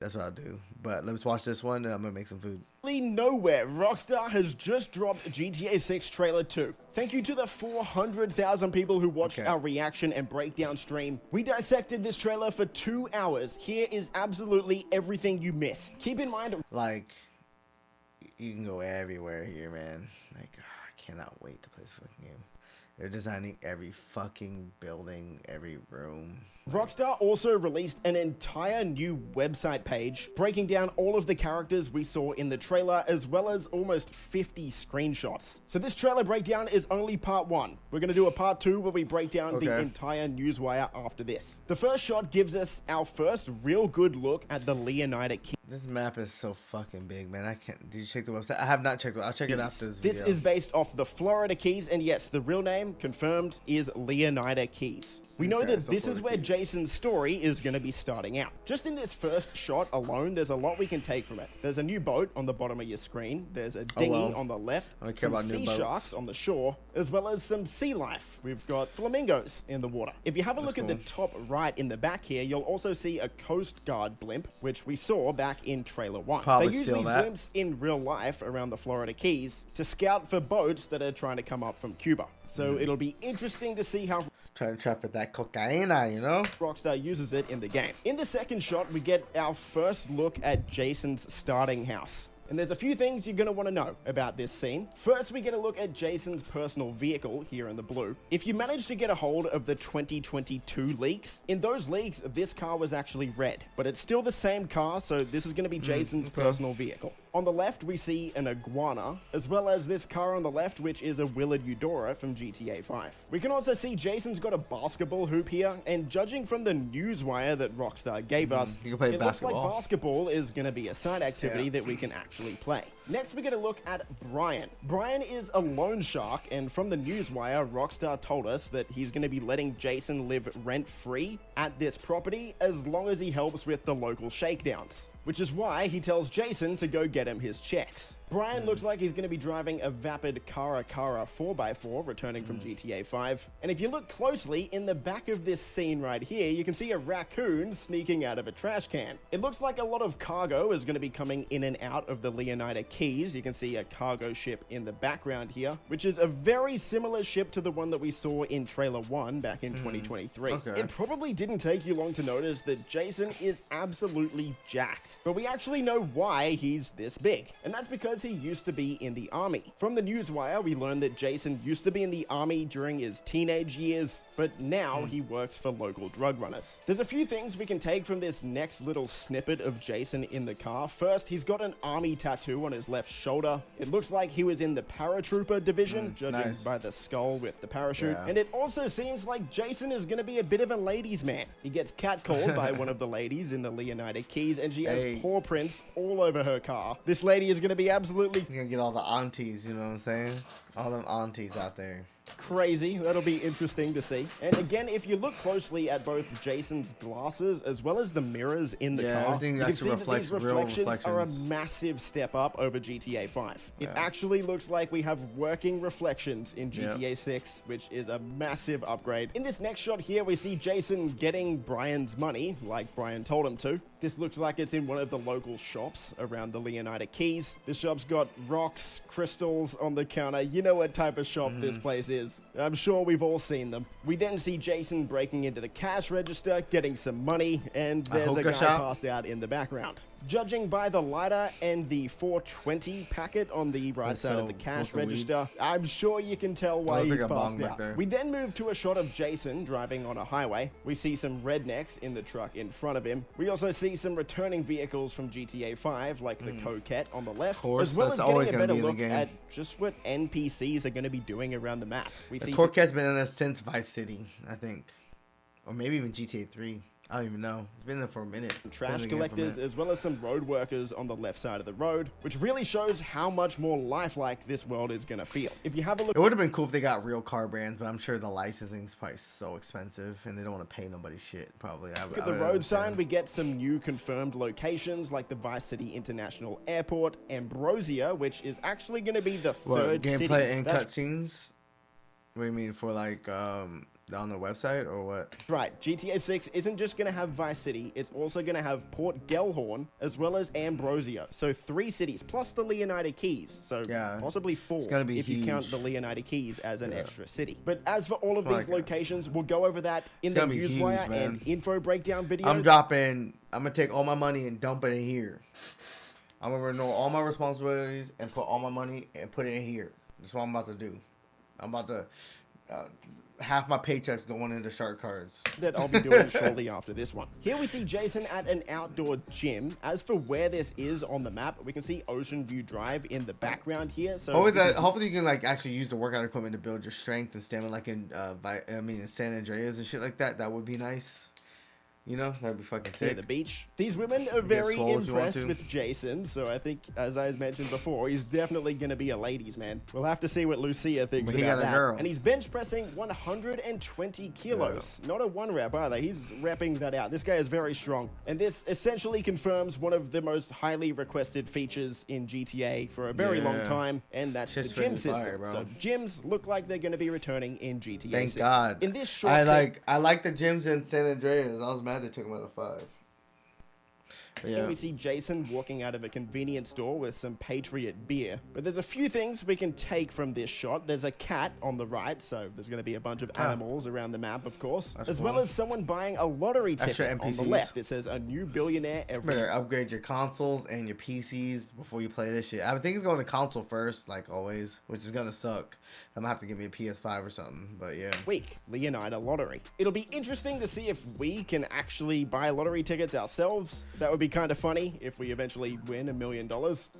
That's what I'll do. But let's watch this one, and I'm gonna make some food. Nowhere, Rockstar has just dropped GTA 6 Trailer 2. Thank you to the 400,000 people who watched our reaction and breakdown stream. We dissected this trailer for 2 hours. Here is absolutely everything you miss. Keep in mind, like, you can go everywhere here, man. Like, I cannot wait to play this fucking game. They're designing every fucking building, every room. Rockstar also released an entire new website page breaking down all of the characters we saw in the trailer, as well as almost 50 screenshots. So this trailer breakdown is only part 1. We're going to do a part 2 where we break down the entire newswire after this. The first shot gives us our first real good look at the Leonida Keys. This map is so fucking big, man. I can't. Did you check the website? I have not checked it. I'll check it after this video. This is based off the Florida Keys, and yes, the real name confirmed is Leonida Keys. We know that this is where Jason's story is going to be starting out. Just in this first shot alone, there's a lot we can take from it. There's a new boat on the bottom of your screen. There's a dinghy on the left. I don't care about some new sea sharks on the shore, as well as some sea life. We've got flamingos in the water. If you have a look at the top right in the back here, you'll also see a Coast Guard blimp, which we saw back in Trailer 1. They use these blimps in real life around the Florida Keys to scout for boats that are trying to come up from Cuba. So it'll be interesting to see how trying to traffic that cocaine, you know? Rockstar uses it in the game. In the second shot, we get our first look at Jason's starting house. And there's a few things you're going to want to know about this scene. First, we get a look at Jason's personal vehicle here in the blue. If you manage to get a hold of the 2022 leaks, in those leaks, this car was actually red. But it's still the same car, so this is going to be Jason's personal vehicle. On the left, we see an iguana, as well as this car on the left, which is a Willard Eudora from GTA 5. We can also see Jason's got a basketball hoop here, and judging from the newswire that Rockstar gave us, you can play it looks like basketball is going to be a side activity that we can actually play. Next, we get a look at Brian. Brian is a loan shark, and from the newswire, Rockstar told us that he's going to be letting Jason live rent-free at this property as long as he helps with the local shakedowns, which is why he tells Jason to go get him his checks. Brian looks like he's going to be driving a vapid Cara 4x4 returning from GTA 5. And if you look closely, in the back of this scene right here, you can see a raccoon sneaking out of a trash can. It looks like a lot of cargo is going to be coming in and out of the Leonida Keys. You can see a cargo ship in the background here, which is a very similar ship to the one that we saw in Trailer 1 back in 2023. It probably didn't take you long to notice that Jason is absolutely jacked. But we actually know why he's this big. And that's because he used to be in the army. From the newswire, we learned that Jason used to be in the army during his teenage years, but now he works for local drug runners. There's a few things we can take from this next little snippet of Jason in the car. First, he's got an army tattoo on his left shoulder. It looks like he was in the paratrooper division, judging by the skull with the parachute. And it also seems like Jason is going to be a bit of a ladies' man. He gets catcalled by one of the ladies in the Leonida Keys, and she has paw prints all over her car. This lady is going to be absolutely... You're gonna get all the aunties, you know what I'm saying? All them aunties out there. Crazy. That'll be interesting to see. And again, if you look closely at both Jason's glasses as well as the mirrors in the car, you can see that these reflections are a massive step up over GTA 5. It actually looks like we have working reflections in GTA 6, which is a massive upgrade. In this next shot here, we see Jason getting Brian's money, like Brian told him to. This looks like it's in one of the local shops around the Leonida Keys. This shop's got rocks, crystals on the counter. You know what type of shop this place is. I'm sure we've all seen them. We then see Jason breaking into the cash register, getting some money, and there's a guy passed out in the background. Judging by the lighter and the 420 packet on the right side of the cash register, I'm sure you can tell why he's passed out. We then move to a shot of Jason driving on a highway. We see some rednecks in the truck in front of him. We also see some returning vehicles from GTA 5, like the Coquette on the left, as well as getting a better look at just what NPCs are going to be doing around the map. The Coquette's been in there since Vice City, I think. Or maybe even GTA 3. I don't even know. It's been there for a minute. Trash collectors, as well as some road workers on the left side of the road, which really shows how much more lifelike this world is going to feel. If you have a look... It would have been cool if they got real car brands, but I'm sure the licensing is probably so expensive, and they don't want to pay nobody shit, probably. Look at the road sign. We get some new confirmed locations, like the Vice City International Airport, Ambrosia, which is actually going to be the third city. Gameplay and cutscenes? What do you mean, for like... on their website or what? Right, GTA 6 isn't just going to have Vice City, it's also going to have Port Gellhorn, as well as Ambrosio. So 3 cities, plus the Leonida Keys. So possibly 4, gonna be if huge. you count the Leonida Keys as an extra city. But as for all of these locations, we'll go over that in the Newswire and info breakdown video. I'm going to take all my money and dump it in here. I'm going to renew all my responsibilities and put all my money and put it in here. That's what I'm about to do. I'm about to... half my paycheck's going into shark cards. That I'll be doing shortly after this one. Here we see Jason at an outdoor gym. As for where this is on the map, we can see Ocean View Drive in the background here. So hopefully you can like actually use the workout equipment to build your strength and stamina, like in in San Andreas and shit like that. That would be nice. You know, that'd be fucking sick. The beach. These women are very impressed with Jason, so I think, as I mentioned before, he's definitely going to be a ladies' man. We'll have to see what Lucia thinks about that. Girl. And he's bench pressing 120 kilos. Yeah. Not a 1 rep either. He's repping that out. This guy is very strong. And this essentially confirms one of the most highly requested features in GTA for a very long time, and that's the gym system. So gyms look like they're going to be returning in GTA 6. Thank God. In this short I like the gyms in San Andreas. I was mad they took him out of 5. Here we see Jason walking out of a convenience store with some Patriot beer. But there's a few things we can take from this shot. There's a cat on the right, so there's going to be a bunch of animals around the map, of course. As well as someone buying a lottery ticket on the left. It says a new billionaire every year. Better upgrade your consoles and your PCs before you play this shit. I think it's going to console first, like always, which is going to suck. I'm going to have to give me a PS5 or something, but yeah. Week, Leonida Lottery. It'll be interesting to see if we can actually buy lottery tickets ourselves. That would be kind of funny if we eventually win $1 million.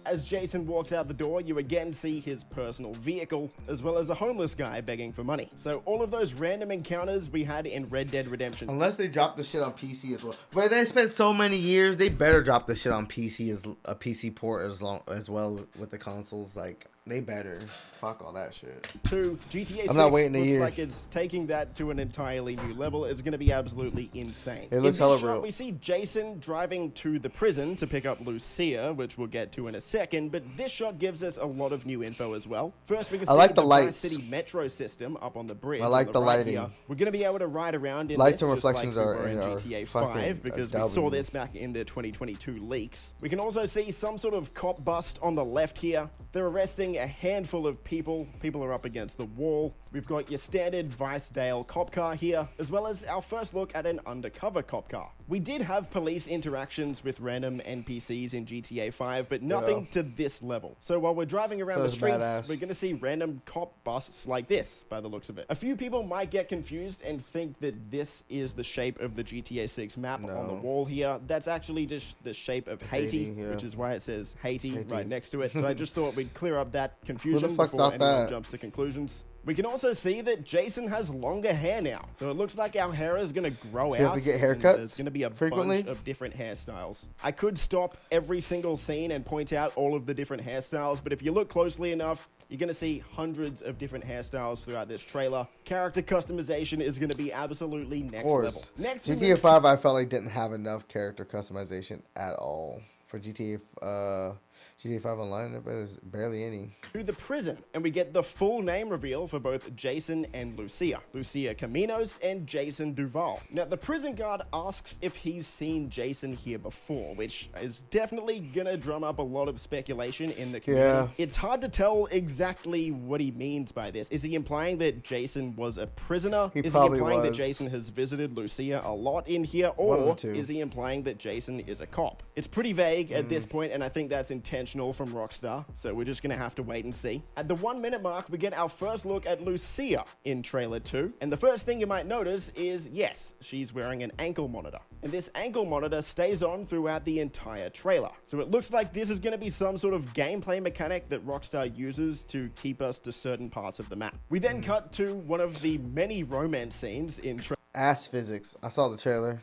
As Jason walks out the door, you again see his personal vehicle, as well as a homeless guy begging for money. So all of those random encounters we had in Red Dead Redemption. Unless they drop the shit on PC as well. But they spent so many years, they better drop the shit on PC as a PC port as well with the consoles. Like, they better. Fuck all that shit. 2, GTA 6 looks like it's taking that to an entirely new level. It's going to be absolutely insane. It looks hella real. We see Jason driving to the prison to pick up Lucia, which we'll get to in a second, but this shot gives us a lot of new info as well. First, we can see the Vice City metro system up on the bridge. I like the lighting. Here. We're going to be able to ride around in lights this, and reflections like are in GTA 5 because we saw this back in the 2022 leaks. We can also see some sort of cop bust on the left here. They're arresting a handful of people. People are up against the wall. We've got your standard Vicedale cop car here, as well as our first look at an undercover cop car. We did have police interactions with random NPCs in GTA 5, but nothing to this level. So while we're driving around the streets, we're going to see random cop busts like this, by the looks of it. A few people might get confused and think that this is the shape of the GTA 6 map on the wall here. That's actually just the shape of Haiti, which is why it says Haiti right next to it. So I just thought we'd clear up that confusion before anyone jumps to conclusions. We can also see that Jason has longer hair now. So it looks like our hair is going to grow out. You have to get haircuts there's going to be a bunch of different hairstyles. I could stop every single scene and point out all of the different hairstyles, but if you look closely enough, you're going to see hundreds of different hairstyles throughout this trailer. Character customization is going to be absolutely next level. Next, GTA 5, I felt like didn't have enough character customization at all. For GTA 5 Online, there's barely any. To the prison, and we get the full name reveal for both Jason and Lucia. Lucia Caminos and Jason Duval. Now, the prison guard asks if he's seen Jason here before, which is definitely gonna drum up a lot of speculation in the community. It's hard to tell exactly what he means by this. Is he implying that Jason was a prisoner? Is he implying that Jason has visited Lucia a lot in here? Or is he implying that Jason is a cop? It's pretty vague at this point, and I think that's intentional from Rockstar, so we're just gonna have to wait and see. At the 1 minute mark, we get our first look at Lucia in trailer 2, and the first thing you might notice is, yes, she's wearing an ankle monitor, and this ankle monitor stays on throughout the entire trailer. So it looks like this is gonna be some sort of gameplay mechanic that Rockstar uses to keep us to certain parts of the map. We then cut to one of the many romance scenes in ass physics. I saw the trailer.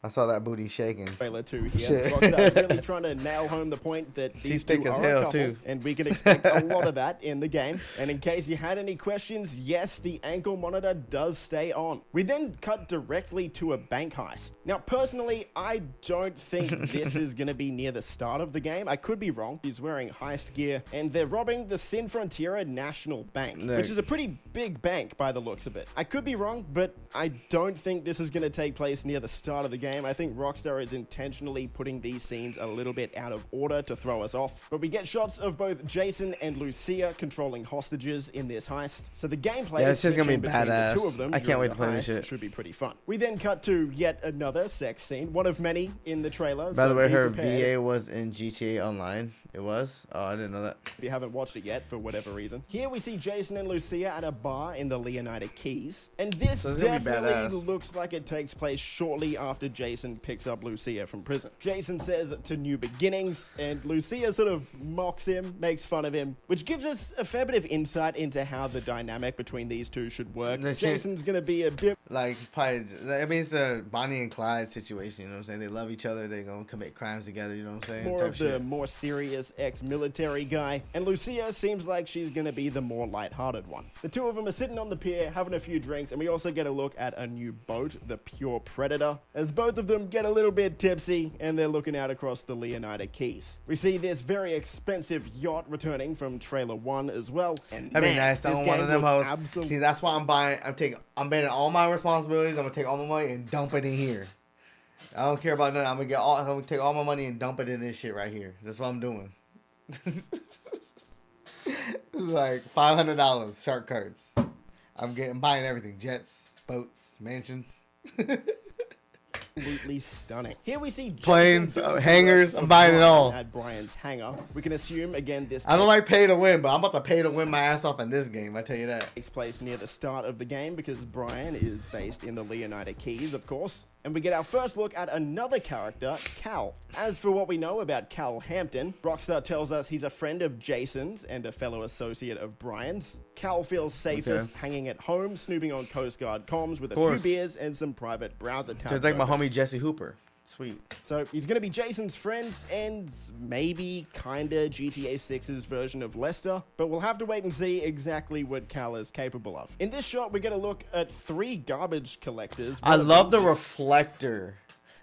I saw that booty shaking. Trailer 2 here. Shit. Rockstar's really trying to nail home the point that these thick two as are hell, a couple, too. and we can expect a lot of that in the game. And in case you had any questions, yes, the ankle monitor does stay on. We then cut directly to a bank heist. Now, personally, I don't think this is going to be near the start of the game. I could be wrong. He's wearing heist gear, and they're robbing the Sin Frontiera National Bank, which is a pretty big bank by the looks of it. I could be wrong, but I don't think this is going to take place near the start of the game. I think Rockstar is intentionally putting these scenes a little bit out of order to throw us off. But we get shots of both Jason and Lucia controlling hostages in this heist. So the gameplay it's just gonna be between badass. the two of them I can't wait to during play the this heist shit. should be pretty fun. We then cut to yet another sex scene, one of many in the trailer. By the so way, be her prepared. VA was in GTA Online. It was? Oh, I didn't know that. If you haven't watched it yet, for whatever reason. Here we see Jason and Lucia at a bar in the Leonida Keys. And this So it's gonna be definitely badass. looks like it takes place shortly after Jason picks up Lucia from prison. Jason says to new beginnings, and Lucia sort of mocks him, makes fun of him, which gives us a fair bit of insight into how the dynamic between these two should work. Jason's gonna be a bit Like, it's probably, I mean, it's a Bonnie and Clyde situation, you know what I'm saying? They love each other, they're gonna commit crimes together, you know what I'm saying? more Type of the shit. more serious ex-military guy, and Lucia seems like she's gonna be the more lighthearted one. The two of them are sitting on the pier having a few drinks, and we also get a look at a new boat, the Pure Predator, as both of them get a little bit tipsy and they're looking out across the Leonida Keys. We see this very expensive yacht returning from trailer 1 as well, and I mean, man, nice. this I'm one of game them looks hoes. absolutely See, that's why I'm buying. I'm betting all my responsibilities. I'm gonna take all my money and dump it in here. I don't care about nothing. I'm gonna take all my money and dump it in this shit right here. That's what I'm doing. This is like $500 shark cards. I'm buying everything: jets, boats, mansions. absolutely stunning. Here we see Jason Planes, doing some hangars, work I'm for buying it Brian all. at Brian's hangar. We can assume again this I don't like pay to win, but I'm about to pay to win my ass off in this game. I tell you that. takes place near the start of the game because Brian is based in the Leonida Keys, of course. And we get our first look at another character, Cal. As for what we know about Cal Hampton, Rockstar tells us he's a friend of Jason's and a fellow associate of Brian's. Cal feels safest hanging at home, snooping on Coast Guard comms with a few course. beers and some private browser tabs. Just like my open. homie Jesse Hooper. Sweet. So he's going to be Jason's friends and maybe kinda GTA 6's version of Lester, but we'll have to wait and see exactly what Cal is capable of. In this shot, we get a look at 3 garbage collectors. I love the reflector.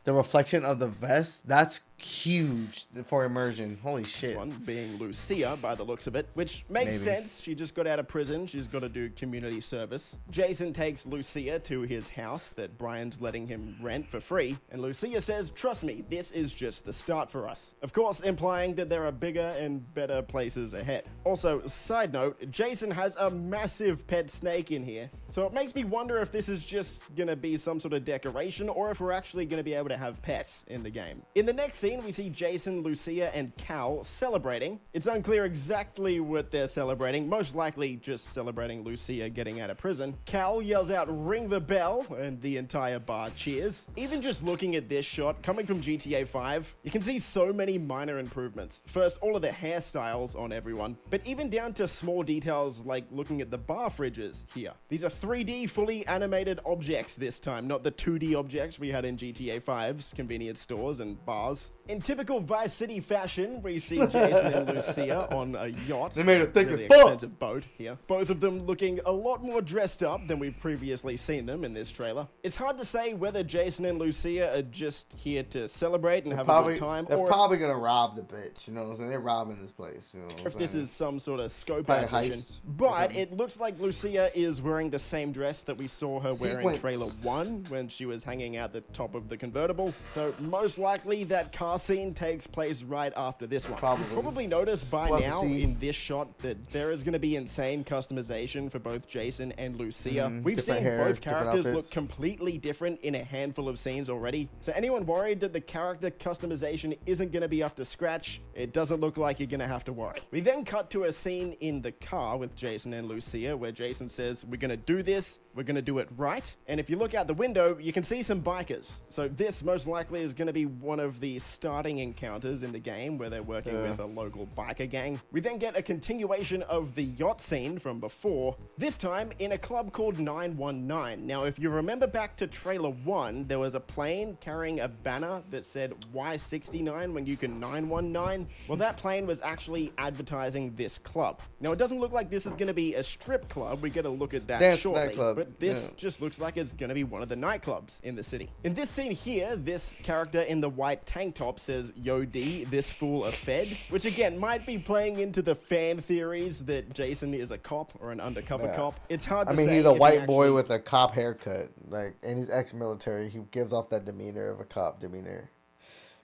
The reflection of the vest. That's huge for immersion. Holy shit. One being Lucia by the looks of it, which makes sense. She just got out of prison. She's got to do community service. Jason takes Lucia to his house that Brian's letting him rent for free, and Lucia says, "Trust me, this is just the start for us." Of course, implying that there are bigger and better places ahead. Also, side note, Jason has a massive pet snake in here, so it makes me wonder if this is just gonna be some sort of decoration or if we're actually gonna be able to have pets in the game. In the next scene, we see Jason, Lucia, and Cal celebrating. It's unclear exactly what they're celebrating, most likely just celebrating Lucia getting out of prison. Cal yells out, "Ring the bell," and the entire bar cheers. Even just looking at this shot, coming from GTA 5, you can see so many minor improvements. First, all of the hairstyles on everyone, but even down to small details like looking at the bar fridges here. These are 3D fully animated objects this time, not the 2D objects we had in GTA 5's convenience stores and bars. In typical Vice City fashion, we see Jason and Lucia on a yacht. They made it thick really as fuck. expensive boat here. Both of them looking a lot more dressed up than we've previously seen them in this trailer. It's hard to say whether Jason and Lucia are just here to celebrate and have a good time, They're or probably gonna rob the bitch. You know what I'm saying? They're robbing this place. You know what I'm if this saying? is some sort of scope Probably out mission. heist or But something. it looks like Lucia is wearing the same dress that we saw her wear in Sequence. trailer 1 when she was hanging out the top of the convertible. So most likely that car scene takes place right after this one. Probably. You'll probably notice by We'll have now to see. in this shot that there is going to be insane customization for both Jason and Lucia. We've Different seen hair, both different characters look outfits. completely different in a handful of scenes already. So anyone worried that the character customization isn't going to be up to scratch, it doesn't look like you're going to have to worry. We then cut to a scene in the car with Jason and Lucia where Jason says, "We're going to do this, we're going to do it right." And if you look out the window, you can see some bikers. So this most likely is going to be one of the starting encounters in the game where they're working with a local biker gang. We then get a continuation of the yacht scene from before, this time in a club called 919. Now, if you remember back to trailer 1, there was a plane carrying a banner that said Y69 when you can 919. Well, that plane was actually advertising this club. Now, it doesn't look like this is going to be a strip club. We get a look at that shortly, but this just looks like it's going to be one of the nightclubs in the city. In this scene here, this character in the white tank top says, "Yo D, this fool a Fed," which again might be playing into the fan theories that Jason is a cop or an undercover cop. It's hard to say. I mean, he's a white boy with a cop haircut, like, and he's ex-military. He gives off that demeanor of a cop demeanor.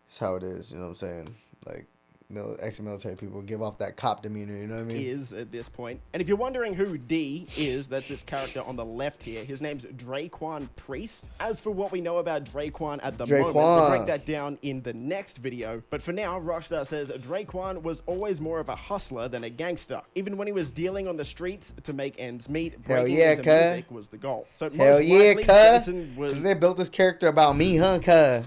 It's how it is, you know what I'm saying? Like, ex-military people give off that cop demeanor, you know what I mean? Is at this point. And if you're wondering who D is, that's this character on the left here. His name's Draquan Priest. As for what we know about Draquan at the moment, we'll break that down in the next video. But for now, Rockstar says Draquan was always more of a hustler than a gangster. Even when he was dealing on the streets to make ends meet, breaking into music was the goal. So most likely, Jason was... They built this character about me, huh, cuh?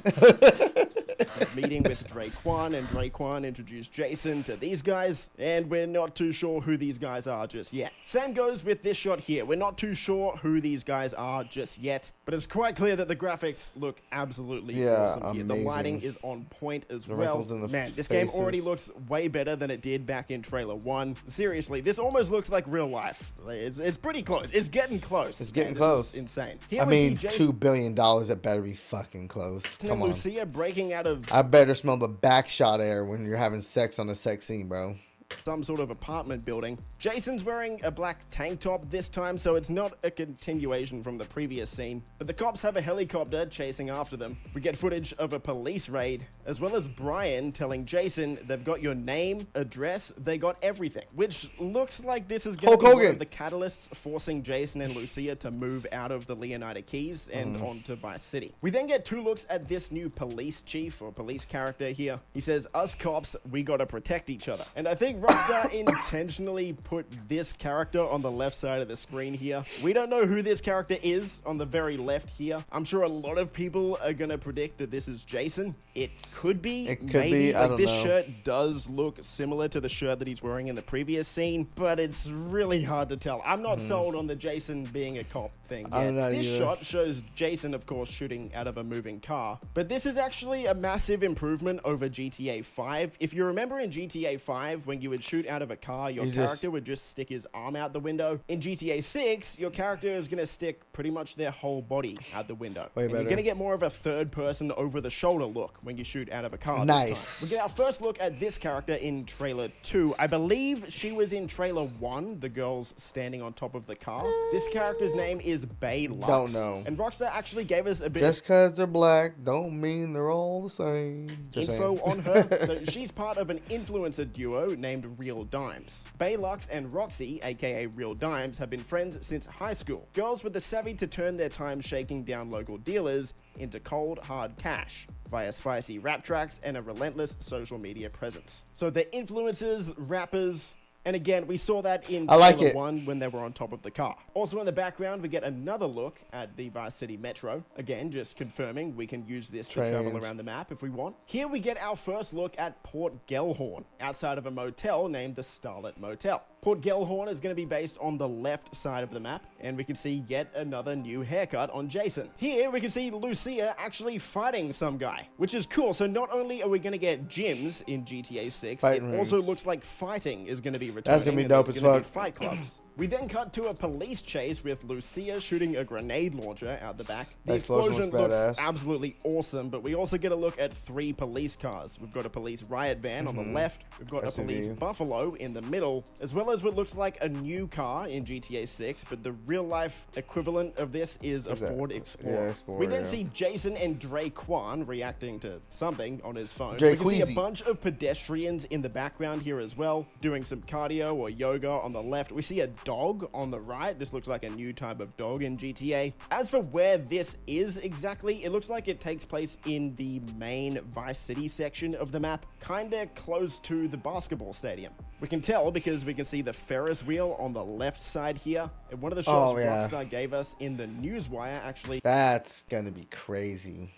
Meeting with Draquan, and Draquan introduced Jason to these guys, and we're not too sure who these guys are just yet. Same goes with this shot here. We're not too sure who these guys are just yet, but it's quite clear that the graphics look absolutely awesome here. The lighting is on point as well. Man, this game already looks way better than it did back in trailer 1. Seriously, this almost looks like real life. It's pretty close. It's getting close. It's getting close. Insane. Here I mean, $2 billion, it better be fucking close. Come on. Lucia breaking out of... I better smell the back shot air when you're having sex on a sex scene, bro. Some sort of apartment building. Jason's wearing a black tank top this time, so it's not a continuation from the previous scene. But the cops have a helicopter chasing after them. We get footage of a police raid, as well as Brian telling Jason they've got your name, address, they got everything. Which looks like this is going to be one of the catalysts forcing Jason and Lucia to move out of the Leonida Keys and onto Vice City. We then get 2 looks at this new police chief or police character here. He says, "Us cops, we gotta protect each other." And I think Rockstar intentionally put this character on the left side of the screen here. We don't know who this character is on the very left here. I'm sure a lot of people are gonna predict that this is Jason. It could be. It could be. I don't know. This shirt does look similar to the shirt that he's wearing in the previous scene, but it's really hard to tell. I'm not sold on the Jason being a cop thing yet. This shot shows Jason, of course, shooting out of a moving car, but this is actually a massive improvement over GTA 5. If you remember in GTA 5, when you would shoot out of a car, your character would just stick his arm out the window. In GTA 6, your character is going to stick pretty much their whole body out the window. You're going to get more of a third person over the shoulder look when you shoot out of a car. Nice. We get our first look at this character in trailer 2. I believe she was in trailer 1, the girls standing on top of the car. This character's name is Bay Lux. Don't know. And Rockstar actually gave us a bit just because they're black don't mean they're all the same. Info on her. So she's part of an influencer duo named Real Dimes. Bay Lux and Roxy, aka Real Dimes, have been friends since high school. Girls with the savvy to turn their time shaking down local dealers into cold, hard cash via spicy rap tracks and a relentless social media presence. So they're influencers, rappers, and again, we saw that in trailer 1 when they were on top of the car. Also in the background, we get another look at the Vice City Metro. Again, just confirming we can use this to travel around the map if we want. Here we get our first look at Port Gellhorn, outside of a motel named the Starlet Motel. Port Gellhorn is going to be based on the left side of the map, and we can see yet another new haircut on Jason. Here, we can see Lucia actually fighting some guy, which is cool. So not only are we going to get gyms in GTA 6, it also looks like fighting is going to be returning. That's going to be dope as fuck. Fight clubs. We then cut to a police chase with Lucia shooting a grenade launcher out the back. The explosion looks absolutely awesome, but we also get a look at 3 police cars. We've got a police riot van on the left, we've got a police buffalo in the middle, as well as what looks like a new car in GTA 6, but the real-life equivalent of this is a Ford Explorer. We then see Jason and Draquan reacting to something on his phone. We can see a bunch of pedestrians in the background here as well, doing some cardio or yoga on the left. We see a dog on the right. This looks like a new type of dog in GTA. As for where this is exactly, it looks like it takes place in the main Vice City section of the map, kinda close to the basketball stadium. We can tell because we can see the Ferris wheel on the left side here. And one of the shots Rockstar gave us in the newswire actually. That's gonna be crazy.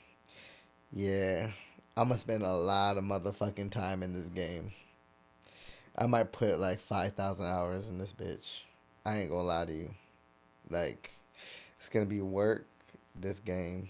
Yeah. I'm gonna spend a lot of motherfucking time in this game. I might put like 5,000 hours in this bitch. I ain't gonna lie to you. Like, it's gonna be work. This game,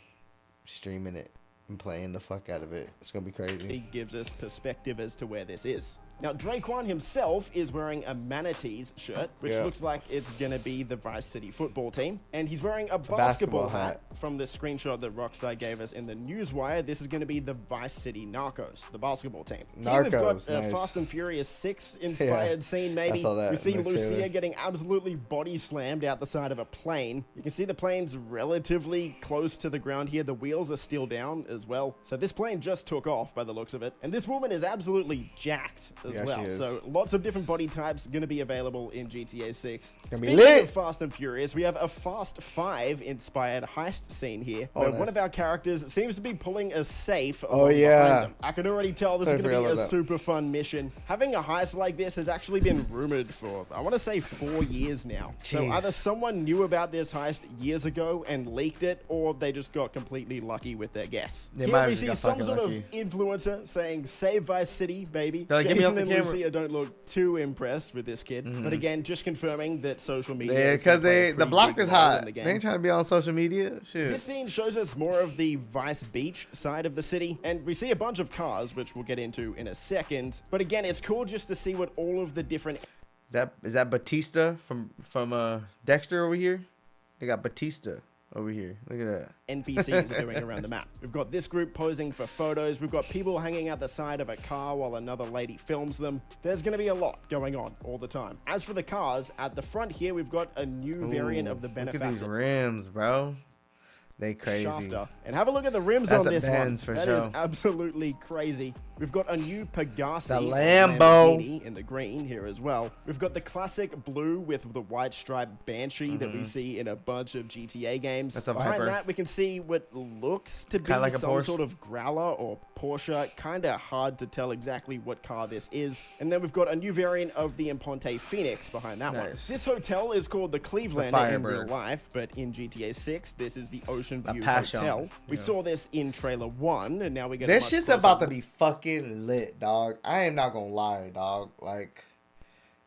streaming it and playing the fuck out of it. It's gonna be crazy. He gives us perspective as to where this is. Now, Draquan himself is wearing a Manatees shirt, which looks like it's going to be the Vice City football team. And he's wearing a basketball hat from the screenshot that Rockstar gave us in the Newswire. This is going to be the Vice City Narcos, the basketball team. Here we've got a Fast and Furious 6 inspired scene, maybe. We see Lucia getting absolutely body slammed out the side of a plane. You can see the plane's relatively close to the ground here. The wheels are still down as well. So this plane just took off by the looks of it. And this woman is absolutely jacked as well. So lots of different body types going to be available in GTA 6. Speaking of Fast and Furious, we have a Fast 5 inspired heist scene here, where one of our characters seems to be pulling a safe behind them. I can already tell this is going to be a super fun mission. Having a heist like this has actually been rumored for, I want to say, 4 years now. So either someone knew about this heist years ago and leaked it, or they just got completely lucky with their guess. Here we see some sort of influencer saying, "Save Vice City, baby." Jason and Lucia don't look too impressed with this kid, but again, just confirming that social media. Because the block is hot. They ain't trying to be on social media. Shit. This scene shows us more of the Vice Beach side of the city, and we see a bunch of cars, which we'll get into in a second. But again, it's cool just to see what all of the different. Is that Batista from Dexter over here? They got Batista over here. Look at that. NPCs are doing around the map. We've got this group posing for photos. We've got people hanging out the side of a car while another lady films them. There's going to be a lot going on all the time. As for the cars, at the front here, we've got a new variant of the Benefactor. Look at these rims, bro. They crazy. Shafter. And have a look at the rims on this one. That is absolutely crazy. We've got a new Pegasi, the Lambo, in the green here as well. We've got the classic blue with the white striped Banshee that we see in a bunch of GTA games. That's a Behind Viper. that, we can see what looks to be like some sort of Growler or Porsche. Kind of hard to tell exactly what car this is. And then we've got a new variant of the Imponte Phoenix behind that one. This hotel is called the Cleveland in real life, but in GTA 6, this is the Ocean View Hotel. We saw this in trailer 1, and now we get this shit's about to be fucking lit, dog. I am not gonna lie, dog. Like,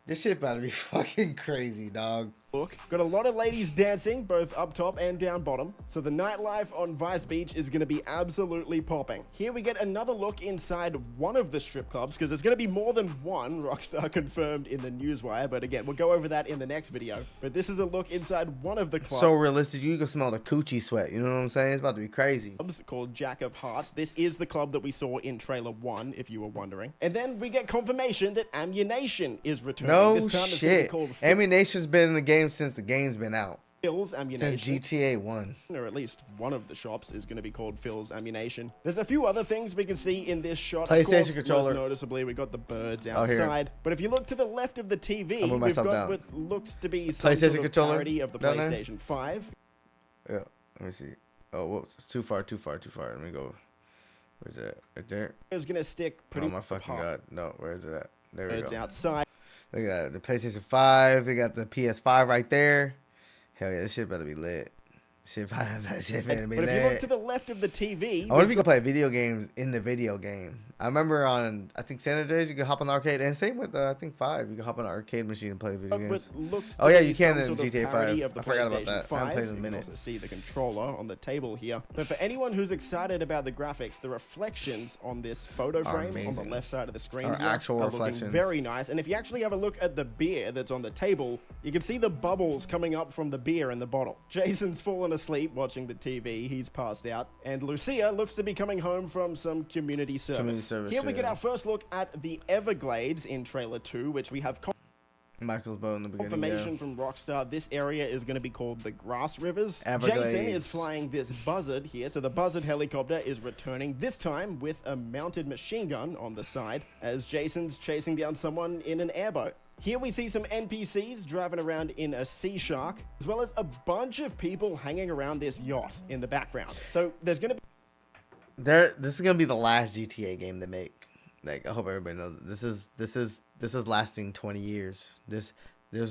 this shit about to be fucking crazy, dog. Look, got a lot of ladies dancing, both up top and down bottom. So the nightlife on Vice Beach is going to be absolutely popping. Here we get another look inside one of the strip clubs, because there's going to be more than one, Rockstar confirmed in the Newswire. But again, we'll go over that in the next video. But this is a look inside one of the clubs. So realistic, you can smell the coochie sweat. You know what I'm saying? It's about to be crazy. Called Jack of Hearts. This is the club that we saw in trailer 1, if you were wondering. And then we get confirmation that Ammunition is returning. No this time shit. Ammunition's been in the game since the game's been out. Phil's Ammunition. Since GTA 1. Or at least one of the shops is going to be called Phil's Ammunition. There's a few other things we can see in this shot. PlayStation controller. Most noticeably, we got the birds outside. But if you look to the left of the TV, we've got what looks to be some sort of parody of the PlayStation 5. Yeah, let me see. Oh, whoops. It's too far. Let me go. Where's it? Right there? It's going to stick pretty Oh, my fucking God. No, where is it at? There we go. go. Outside. Look at that. The PlayStation 5. They got the PS5 right there. Hell yeah, this shit better be lit. Shit better be lit. But if you look to the left of the TV... I wonder if you can play video games in the video game. I remember on, I think, San Andreas, you could hop on the arcade. And same with, I think, 5. You can hop on an arcade machine and play video games. Oh, yeah, you can in GTA 5. I forgot about that. 5. I haven't played in a minute. You can also see the controller on the table here. But for anyone who's excited about the graphics, the reflections on this photo frame on the left side of the screen are actual reflections. Looking very nice. And if you actually have a look at the beer that's on the table, you can see the bubbles coming up from the beer in the bottle. Jason's fallen asleep watching the TV. He's passed out. And Lucia looks to be coming home from some community service. Here we get our first look at the Everglades in trailer 2, which we have Michael's boat in the beginning. Confirmation from Rockstar. This area is going to be called the Grass Rivers. Everglades. Jason is flying this Buzzard here. So the Buzzard helicopter is returning, this time with a mounted machine gun on the side, as Jason's chasing down someone in an airboat. Here we see some NPCs driving around in a Sea Shark, as well as a bunch of people hanging around this yacht in the background. So there's going to be... This is gonna be the last GTA game they make. Like, I hope everybody knows this is lasting 20 years. There's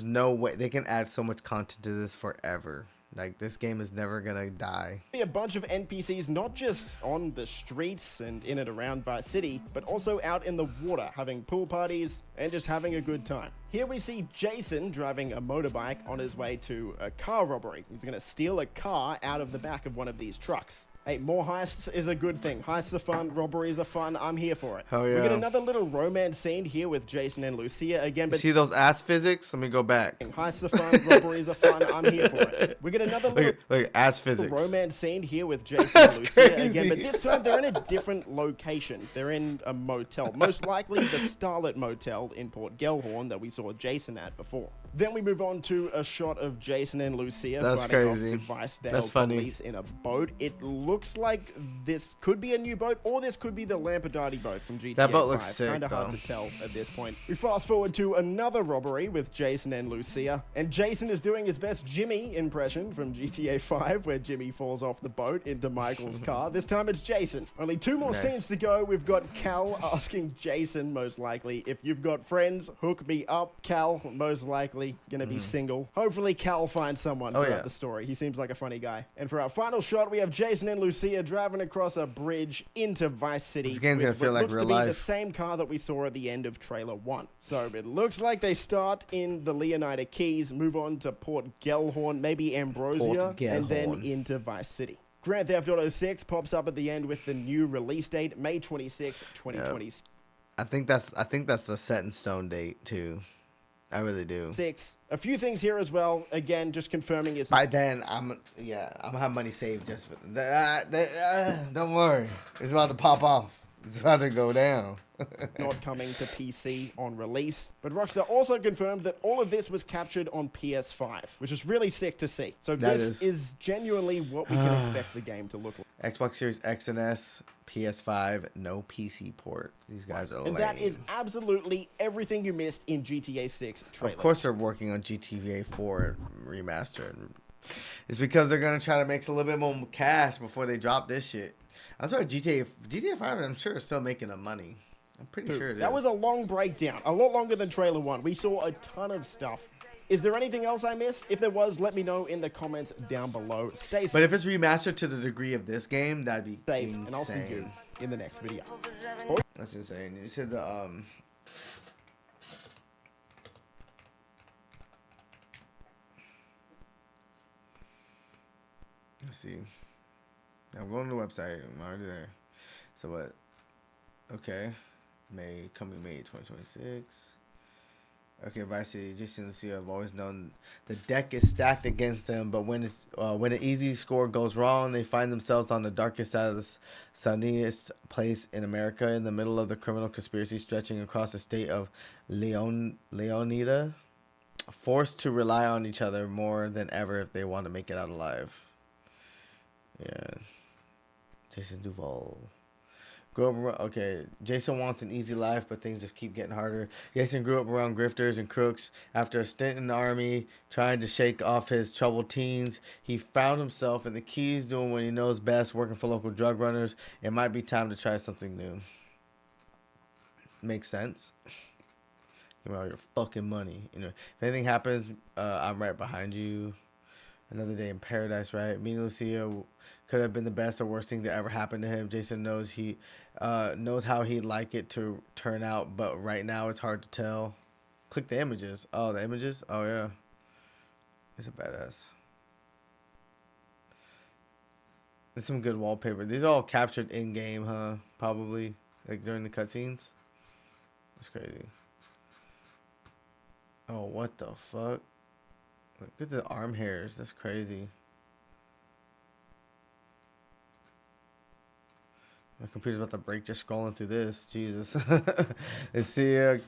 no way they can add so much content to this forever. Like, this game is never gonna die. Be a bunch of NPCs not just on the streets and in and around Vice City, but also out in the water, having pool parties and just having a good time. Here we see Jason driving a motorbike on his way to a car robbery. He's gonna steal a car out of the back of one of these trucks. Hey, more heists is a good thing. Heists are fun, robberies are fun, I'm here for it. Hell yeah. We get another little romance scene here with Jason and Lucia again, but see those ass physics? Let me go back. heists are fun, robberies are fun, I'm here for it. We get another little look ass physics. romance scene here with Jason and Lucia again, but this time they're in a different location. They're in a motel, most likely the Starlet Motel in Port Gellhorn that we saw Jason at before. Then we move on to a shot of Jason and Lucia fighting off the Vicedale police in a boat. It looks like this could be a new boat, or this could be the Lampadati boat from GTA 5. That boat looks sick, Kind of hard to tell at this point. We fast forward to another robbery with Jason and Lucia, and Jason is doing his best Jimmy impression from GTA 5, where Jimmy falls off the boat into Michael's car. This time it's Jason. Only 2 more scenes to go. We've got Cal asking Jason, most likely, if you've got friends, hook me up. Cal, most likely gonna be single. Hopefully Cal finds someone throughout the story. He seems like a funny guy. And for our final shot, we have Jason and Lucia driving across a bridge into Vice City. This game's gonna feel like real life. Looks to be the same car that we saw at the end of trailer 1. So it looks like they start in the Leonida Keys, move on to Port Gellhorn, maybe Ambrosia, and then into Vice City. Grand Theft Auto 6 pops up at the end with the new release date, May 26, 2020. I think that's a set in stone date too. I really do. 6. A few things here as well. Again, just confirming it's... By then, I'm gonna have money saved just for that. Don't worry. It's about to pop off. It's about to go down. not coming to PC on release. But Rockstar also confirmed that all of this was captured on PS5, which is really sick to see. So this is genuinely what we can expect the game to look like. Xbox Series X and S, PS5, no PC port. These guys are lame. And that is absolutely everything you missed in GTA 6 trailer. Of course they're working on GTA 4 remastered. It's because they're going to try to make a little bit more cash before they drop this shit. I'm sorry, GTA 5, I'm sure, is still making them money. I'm pretty sure it is. That was a long breakdown. A lot longer than trailer 1. We saw a ton of stuff. Is there anything else I missed? If there was, let me know in the comments down below. Stay safe. But if it's remastered to the degree of this game, that'd be safe. insane. And I'll see you in the next video. That's insane. You said the let's see. I'm going to the website. I'm already there. So what? Okay. Coming May 2026. Okay, Vice City. Jason and Lucia have always known the deck is stacked against them, but when an easy score goes wrong, they find themselves on the darkest side of the sunniest place in America, in the middle of the criminal conspiracy stretching across the state of Leonida, forced to rely on each other more than ever if they want to make it out alive. Yeah. Jason Duval. Okay, Jason wants an easy life, but things just keep getting harder. Jason grew up around grifters and crooks. After a stint in the army, trying to shake off his troubled teens, he found himself in the Keys doing what he knows best, working for local drug runners. It might be time to try something new. Makes sense. Give me all your fucking money. You know, if anything happens, I'm right behind you. Another day in paradise, right? Me and Lucia could have been the best or worst thing that ever happened to him. Jason knows knows how he'd like it to turn out, but right now it's hard to tell. Click the images. Oh, the images? Oh, yeah. It's a badass. There's some good wallpaper. These are all captured in-game, huh? Probably. Like during the cutscenes. That's crazy. Oh, what the fuck? Look at the arm hairs. That's crazy. My computer's about to break just scrolling through this. Jesus. Lucia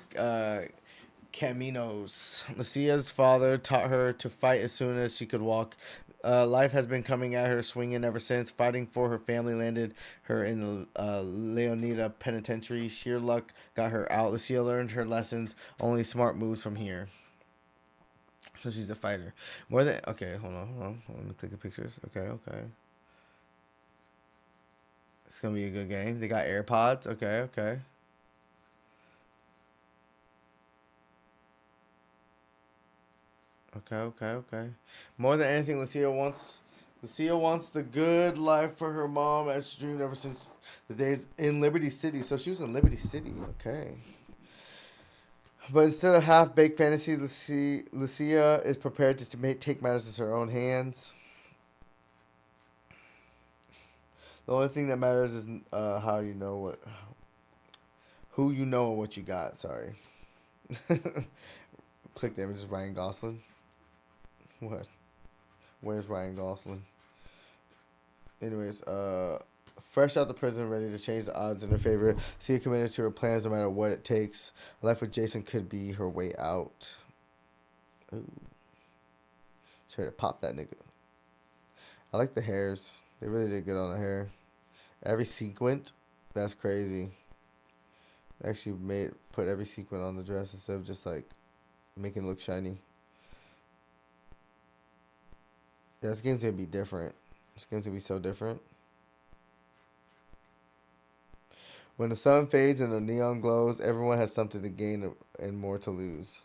Caminos. Lucia's father taught her to fight as soon as she could walk. Life has been coming at her swinging ever since. Fighting for her family landed her in the Leonida Penitentiary. Sheer luck got her out. Lucia learned her lessons. Only smart moves from here. So she's a fighter. More than okay, hold on. Let me click the pictures. Okay. It's gonna be a good game. They got AirPods. Okay. Okay. More than anything, Lucia wants the good life for her mom as she dreamed ever since the days in Liberty City. So she was in Liberty City. Okay. But instead of half-baked fantasies, Lucia is prepared to take matters into her own hands. The only thing that matters is how you know who you know and what you got. Sorry. Click the image. Is Ryan Gosling. What? Where's Ryan Gosling? Anyways, fresh out the prison, ready to change the odds in her favor. Lucia committed to her plans no matter what it takes. A life with Jason could be her way out. Ooh. Try to pop that nigga. I like the hairs. They really did good on the hair. Every sequin, that's crazy. They actually put every sequin on the dress instead of just like making it look shiny. Yeah, this game's gonna be different. This game's gonna be so different. When the sun fades and the neon glows, everyone has something to gain and more to lose.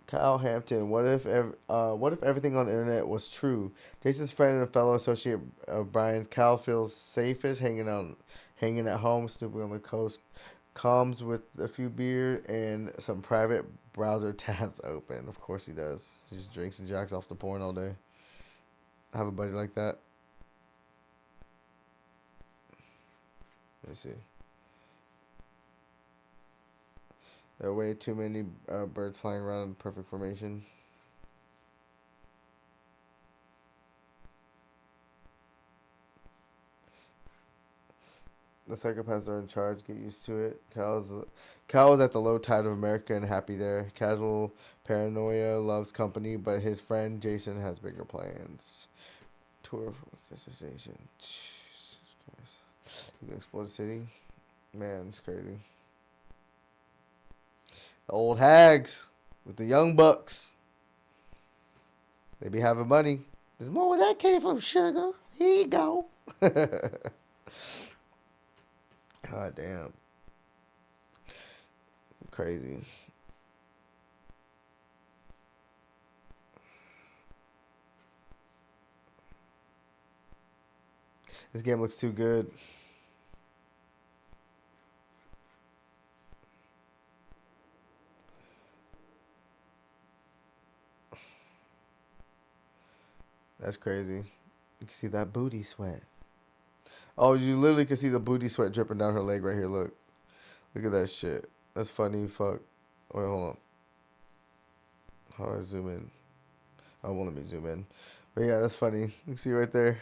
Kyle Hampton, what if everything on the internet was true? Jason's friend and fellow associate of Brian's, Kyle feels safest hanging at home, snooping on the coast, calms with a few beer and some private browser tabs open. Of course he does. He just drinks and jacks off the porn all day. I have a buddy like that. Let's see. There are way too many birds flying around in perfect formation. The psychopaths are in charge. Get used to it. Cal was at the low tide of America and happy there. Casual paranoia, loves company, but his friend Jason has bigger plans. Tour destination. You can explore the city. Man, it's crazy. The old hags with the young bucks. They be having money. There's more where that came from, sugar. Here you go. God damn. Crazy. This game looks too good. That's crazy. You can see that booty sweat. Oh, you literally can see the booty sweat dripping down her leg right here. Look. Look at that shit. That's funny. Fuck. Wait, hold on. How do I zoom in? Oh, won't let me zoom in. But yeah, that's funny. You can see right there.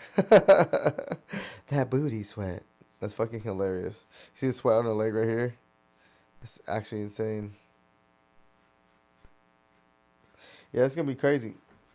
That booty sweat. That's fucking hilarious. You see the sweat on her leg right here? It's actually insane. Yeah, it's gonna be crazy.